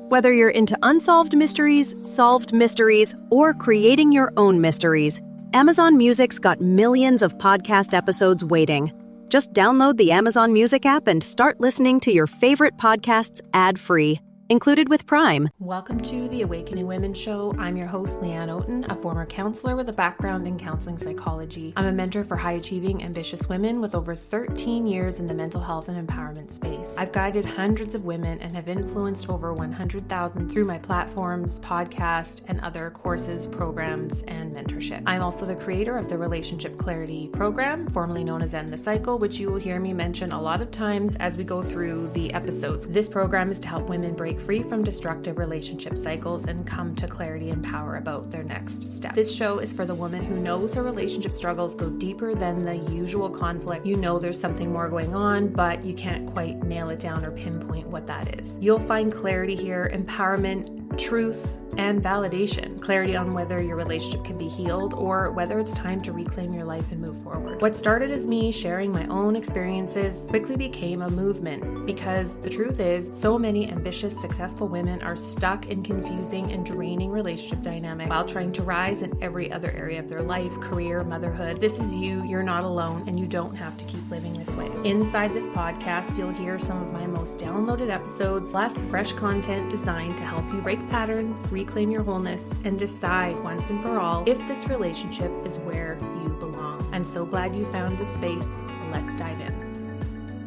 Whether you're into unsolved mysteries, solved mysteries, or creating your own mysteries, Amazon Music's got millions of podcast episodes waiting. Just download the Amazon Music app and start listening to your favorite podcasts ad-free. Included with Prime. Welcome to the Awakening Women Show. I'm your host, Leanne Oaten, a former counselor with a background in counseling psychology. I'm a mentor for high-achieving, ambitious women with over 13 years in the mental health and empowerment space. I've guided hundreds of women and have influenced over 100,000 through my platforms, podcast, and other courses, programs, and mentorship. I'm also the creator of the Relationship Clarity program, formerly known as End the Cycle, which you will hear me mention a lot of times as we go through the episodes. This program is to help women break free from destructive relationship cycles and come to clarity and power about their next step. This show is for the woman who knows her relationship struggles go deeper than the usual conflict. You know there's something more going on, but you can't quite nail it down or pinpoint what that is. You'll find clarity here, empowerment, truth, and validation. Clarity on whether your relationship can be healed or whether it's time to reclaim your life and move forward. What started as me sharing my own experiences quickly became a movement because the truth is so many ambitious, successful women are stuck in confusing and draining relationship dynamics while trying to rise in every other area of their life, career, motherhood. This is you, you're not alone, and you don't have to keep living this way. Inside this podcast, you'll hear some of my most downloaded episodes, plus fresh content designed to help you break patterns, reclaim your wholeness, and decide once and for all if this relationship is where you belong. I'm so glad you found this space. Let's dive in.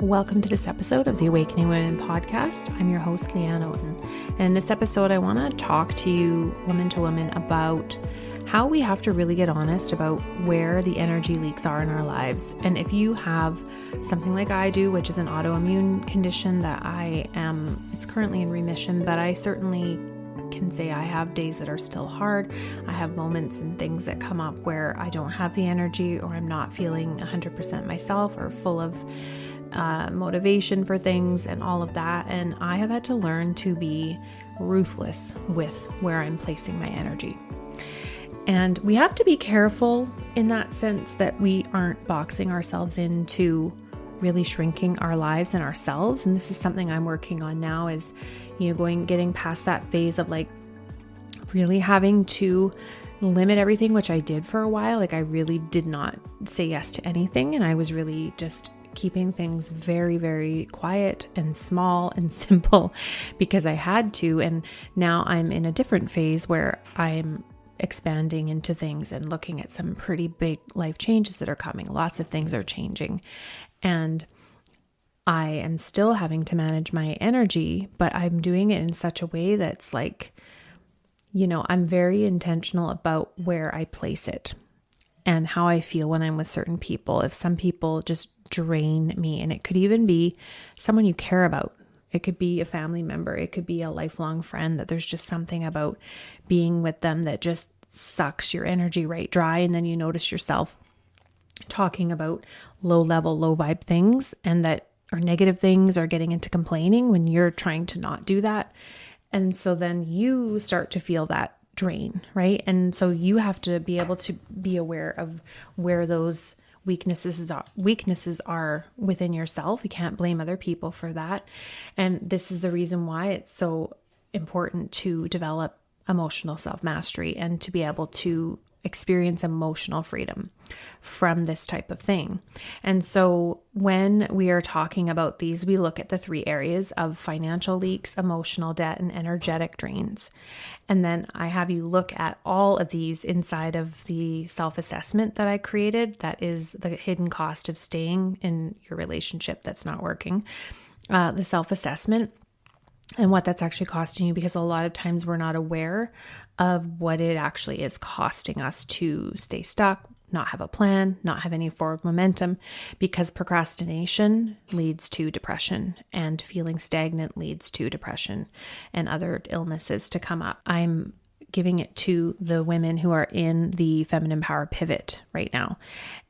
Welcome to this episode of the Awakening Women podcast. I'm your host, Leanne Oaten. And in this episode, I want to talk to you, woman to woman, about how we have to really get honest about where the energy leaks are in our lives. And if you have something like I do, which is an autoimmune condition that it's currently in remission, but I certainly can say I have days that are still hard. I have moments and things that come up where I don't have the energy or I'm not feeling 100% myself or full of motivation for things and all of that. And I have had to learn to be ruthless with where I'm placing my energy. And we have to be careful in that sense that we aren't boxing ourselves into really shrinking our lives and ourselves. And this is something I'm working on now is, getting past that phase of like really having to limit everything, which I did for a while. Like I really did not say yes to anything. And I was really just keeping things very, very quiet and small and simple because I had to. And now I'm in a different phase where I'm expanding into things and looking at some pretty big life changes that are coming. Lots of things are changing. And I am still having to manage my energy, but I'm doing it in such a way that's like, I'm very intentional about where I place it and how I feel when I'm with certain people. If some people just drain me, and it could even be someone you care about. It could be a family member. It could be a lifelong friend that there's just something about being with them that just sucks your energy right dry. And then you notice yourself talking about low level, low vibe things and that are negative things or getting into complaining when you're trying to not do that. And so then you start to feel that drain, right? And so you have to be able to be aware of where those weaknesses are within yourself. You can't blame other people for that. And this is the reason why it's so important to develop emotional self-mastery and to be able to experience emotional freedom from this type of thing. And so when we are talking about these, we look at the three areas of financial leaks, emotional debt, and energetic drains. And then I have you look at all of these inside of the self-assessment that I created. That is the hidden cost of staying in your relationship that's not working. The self-assessment and what that's actually costing you, because a lot of times we're not aware of what it actually is costing us to stay stuck, not have a plan, not have any forward momentum, because procrastination leads to depression and feeling stagnant leads to depression and other illnesses to come up. I'm giving it to the women who are in the Feminine Power Pivot right now.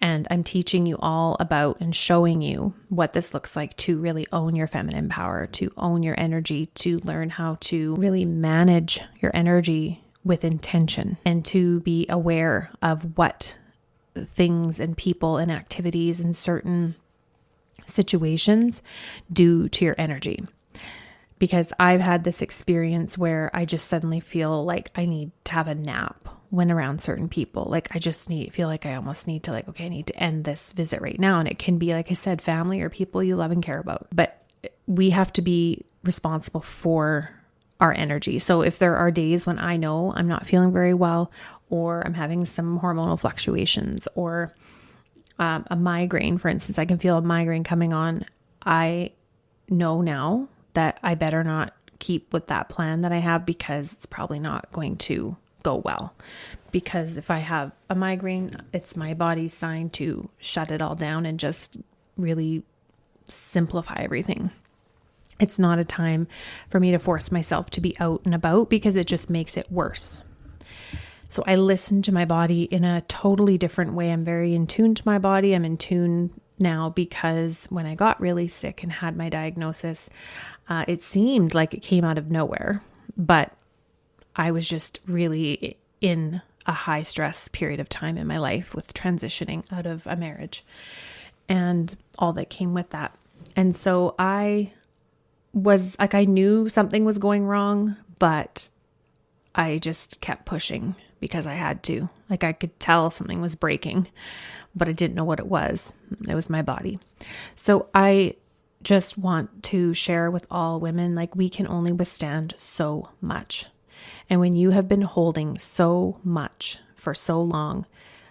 And I'm teaching you all about and showing you what this looks like to really own your feminine power, to own your energy, to learn how to really manage your energy with intention and to be aware of what things and people and activities and certain situations do to your energy. because I've had this experience where I just suddenly feel like I need to have a nap when around certain people. Like I just feel like I almost need to okay, I need to end this visit right now. And it can be, like I said, family or people you love and care about. But we have to be responsible for our energy. So if there are days when I know I'm not feeling very well, or I'm having some hormonal fluctuations, or a migraine, for instance, I can feel a migraine coming on. I know now that I better not keep with that plan that I have, because it's probably not going to go well. Because if I have a migraine, it's my body's sign to shut it all down and just really simplify everything. It's not a time for me to force myself to be out and about, because it just makes it worse. So I listen to my body in a totally different way. I'm very in tune to my body. I'm in tune now, because when I got really sick and had my diagnosis, it seemed like it came out of nowhere, but I was just really in a high stress period of time in my life with transitioning out of a marriage and all that came with that. And so I was like, I knew something was going wrong, but I just kept pushing because I had to. Like I could tell something was breaking, but I didn't know what it was. It was my body. So I just want to share with all women, like we can only withstand so much. And when you have been holding so much for so long,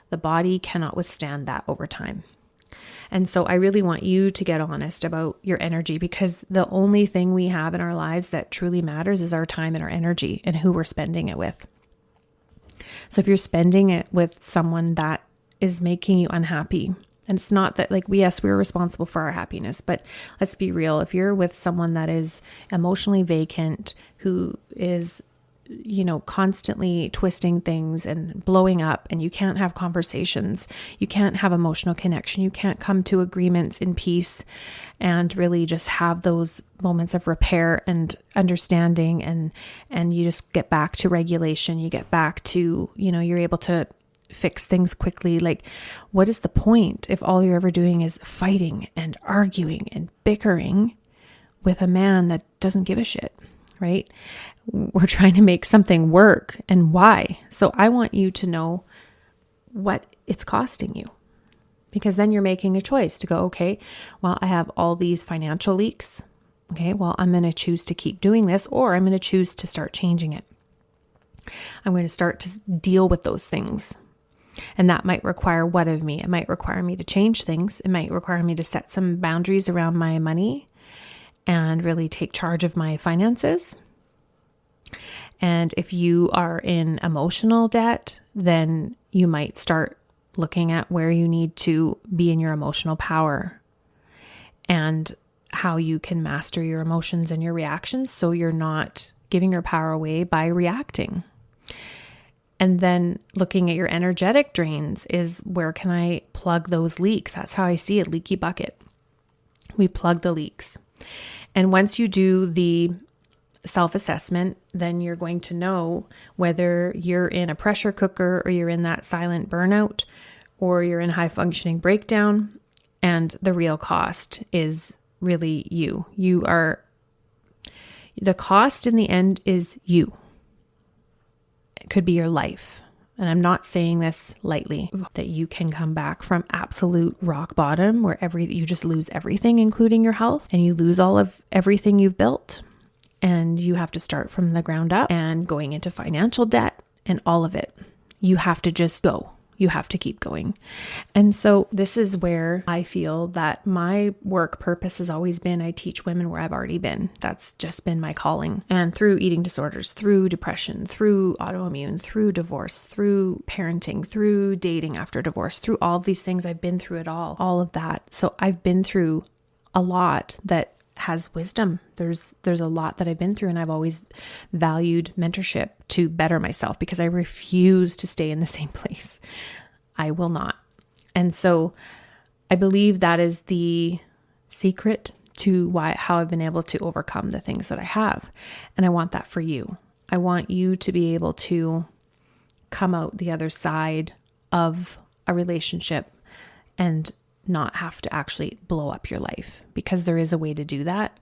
the body cannot withstand that over time. And so I really want you to get honest about your energy, because the only thing we have in our lives that truly matters is our time and our energy and who we're spending it with. So if you're spending it with someone that is making you unhappy, and it's not that yes, we're responsible for our happiness, but let's be real. If you're with someone that is emotionally vacant, who is constantly twisting things and blowing up, and you can't have conversations, you can't have emotional connection, you can't come to agreements in peace and really just have those moments of repair and understanding, and you just get back to regulation, you get back to, you're able to fix things quickly. Like, what is the point if all you're ever doing is fighting and arguing and bickering with a man that doesn't give a shit, right? We're trying to make something work, and why. So I want you to know what it's costing you, because then you're making a choice to go, okay, well, I have all these financial leaks. Okay, well, I'm going to choose to keep doing this, or I'm going to choose to start changing it. I'm going to start to deal with those things. And that might require what of me? It might require me to change things. It might require me to set some boundaries around my money and really take charge of my finances. And if you are in emotional debt, then you might start looking at where you need to be in your emotional power and how you can master your emotions and your reactions, so you're not giving your power away by reacting. And then looking at your energetic drains is, where can I plug those leaks? That's how I see it, leaky bucket. We plug the leaks. And once you do the self-assessment, then you're going to know whether you're in a pressure cooker, or you're in that silent burnout, or you're in high functioning breakdown. And the real cost is really you. The cost in the end is you. It could be your life. And I'm not saying this lightly, that you can come back from absolute rock bottom where you just lose everything, including your health, and you lose all of everything you've built. And you have to start from the ground up and going into financial debt and all of it. You have to just go. You have to keep going. And so this is where I feel that my work purpose has always been, I teach women where I've already been. That's just been my calling. And through eating disorders, through depression, through autoimmune, through divorce, through parenting, through dating after divorce, through all of these things, I've been through it all of that. So I've been through a lot that has wisdom. There's a lot that I've been through, and I've always valued mentorship to better myself, because I refuse to stay in the same place. I will not. And so I believe that is the secret to how I've been able to overcome the things that I have. And I want that for you. I want you to be able to come out the other side of a relationship and not have to actually blow up your life, because there is a way to do that.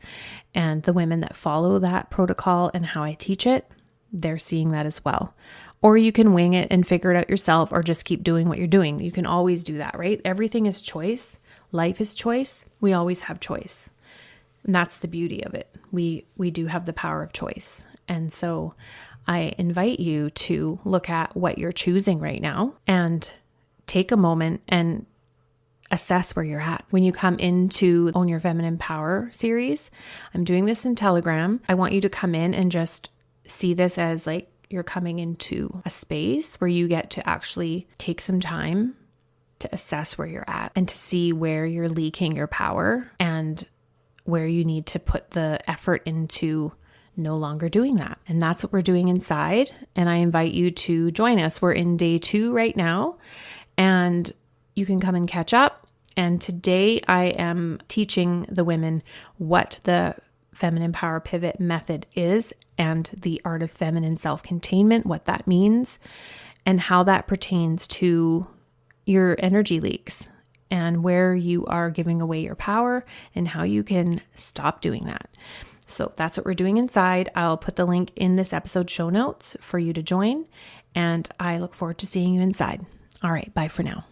And the women that follow that protocol and how I teach it, they're seeing that as well. Or you can wing it and figure it out yourself, or just keep doing what you're doing. You can always do that, right? Everything is choice. Life is choice. We always have choice. And that's the beauty of it. We do have the power of choice. And so I invite you to look at what you're choosing right now and take a moment and assess where you're at. When you come into Own Your Feminine Power series, I'm doing this in Telegram. I want you to come in and just see this as like you're coming into a space where you get to actually take some time to assess where you're at and to see where you're leaking your power and where you need to put the effort into no longer doing that. And that's what we're doing inside. And I invite you to join us. We're in day 2 right now, and you can come and catch up. And today I am teaching the women what the Feminine Power Pivot method is and the art of feminine self-containment, what that means, and how that pertains to your energy leaks and where you are giving away your power and how you can stop doing that. So that's what we're doing inside. I'll put the link in this episode show notes for you to join, and I look forward to seeing you inside. All right, bye for now.